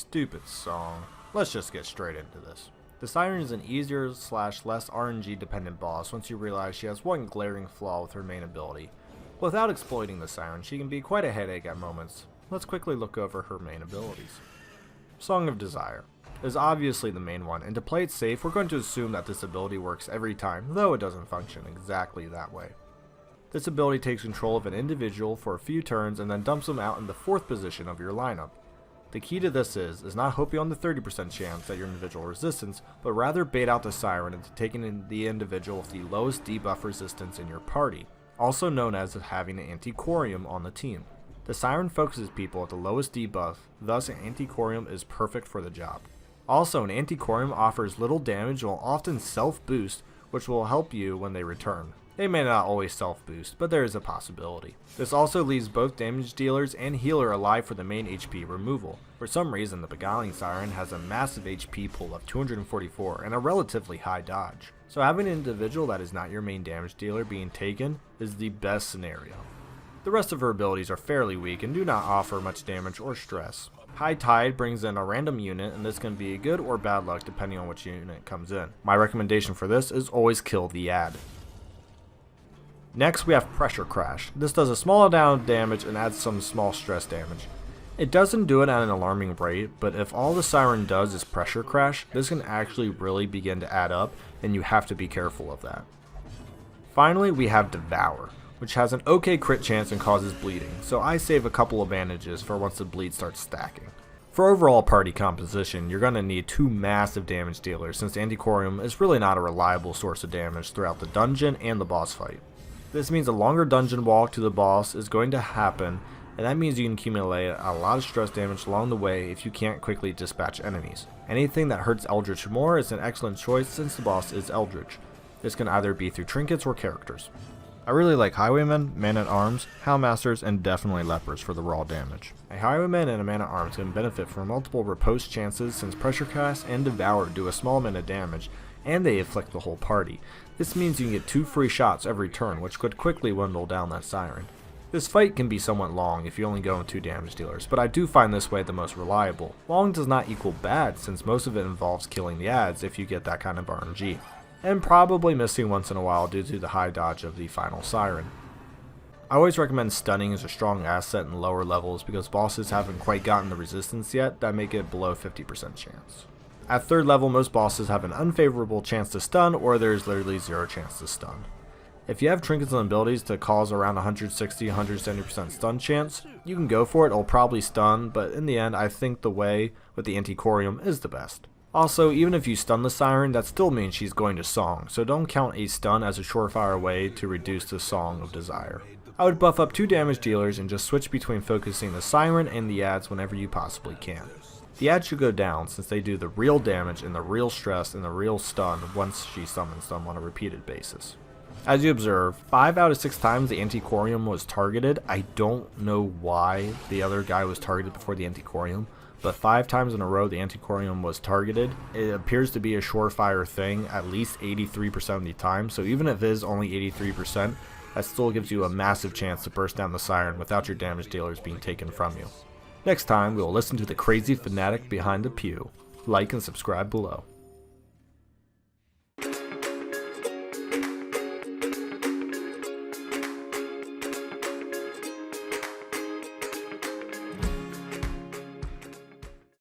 Stupid song. Let's just get straight into this. The Siren is an easier / less RNG dependent boss once you realize she has one glaring flaw with her main ability. Without exploiting the Siren, she can be quite a headache at moments. Let's quickly look over her main abilities. Song of Desire is obviously the main one, and to play it safe, we're going to assume that this ability works every time, though it doesn't function exactly that way. This ability takes control of an individual for a few turns and then dumps them out in the 4th position of your lineup. The key to this is not hoping on the 30% chance at your individual resistance, but rather bait out the Siren into taking in the individual with the lowest debuff resistance in your party, also known as having an Anticorium on the team. The Siren focuses people at the lowest debuff, thus an Anticorium is perfect for the job. Also, an Anticorium offers little damage while often self-boost, which will help you when they return. They may not always self-boost, but there is a possibility. This also leaves both damage dealers and healer alive for the main HP removal. For some reason, the Beguiling Siren has a massive HP pool of 244 and a relatively high dodge. So having an individual that is not your main damage dealer being taken is the best scenario. The rest of her abilities are fairly weak and do not offer much damage or stress. High Tide brings in a random unit, and this can be good or bad luck depending on which unit comes in. My recommendation for this is always kill the ad. Next we have Pressure Crash. This does a small amount of damage and adds some small stress damage. It doesn't do it at an alarming rate, but if all the Siren does is Pressure Crash, this can actually really begin to add up, and you have to be careful of that. Finally we have Devour, which has an okay crit chance and causes bleeding, so I save a couple of bandages for once the bleed starts stacking. For overall party composition, you're going to need 2 massive damage dealers since Anticorium is really not a reliable source of damage throughout the dungeon and the boss fight. This means a longer dungeon walk to the boss is going to happen, and that means you can accumulate a lot of stress damage along the way if you can't quickly dispatch enemies. Anything that hurts Eldritch more is an excellent choice since the boss is Eldritch. This can either be through trinkets or characters. I really like Highwaymen, Man-at-Arms, Houndmasters, and definitely Lepers for the raw damage. A Highwayman and a Man-at-Arms can benefit from multiple riposte chances since Pressure Cast and Devour do a small amount of damage, and they afflict the whole party. This means you can get 2 free shots every turn, which could quickly dwindle down that Siren. This fight can be somewhat long if you only go in 2 damage dealers, but I do find this way the most reliable. Long does not equal bad since most of it involves killing the ads if you get that kind of RNG, and probably missing once in a while due to the high dodge of the final Siren. I always recommend stunning as a strong asset in lower levels because bosses haven't quite gotten the resistance yet that make it below 50% chance. At 3rd level, most bosses have an unfavorable chance to stun, or there's literally 0 chance to stun. If you have trinkets and abilities to cause around 160-170% stun chance, you can go for it. It'll probably stun, but in the end I think the way with the Anticorium is the best. Also, even if you stun the Siren, that still means she's going to Song, so don't count a stun as a surefire way to reduce the Song of Desire. I would buff up 2 damage dealers and just switch between focusing the Siren and the ads whenever you possibly can. The ads should go down since they do the real damage and the real stress and the real stun once she summons them on a repeated basis. As you observe, 5 out of 6 times the Anticorium was targeted. I don't know why the other guy was targeted before the Anticorium, but 5 times in a row the Anticorium was targeted. It appears to be a surefire thing at least 83% of the time, so even if it is only 83%, that still gives you a massive chance to burst down the Siren without your damage dealers being taken from you. Next time, we will listen to the crazy fanatic behind the pew. Like and subscribe below.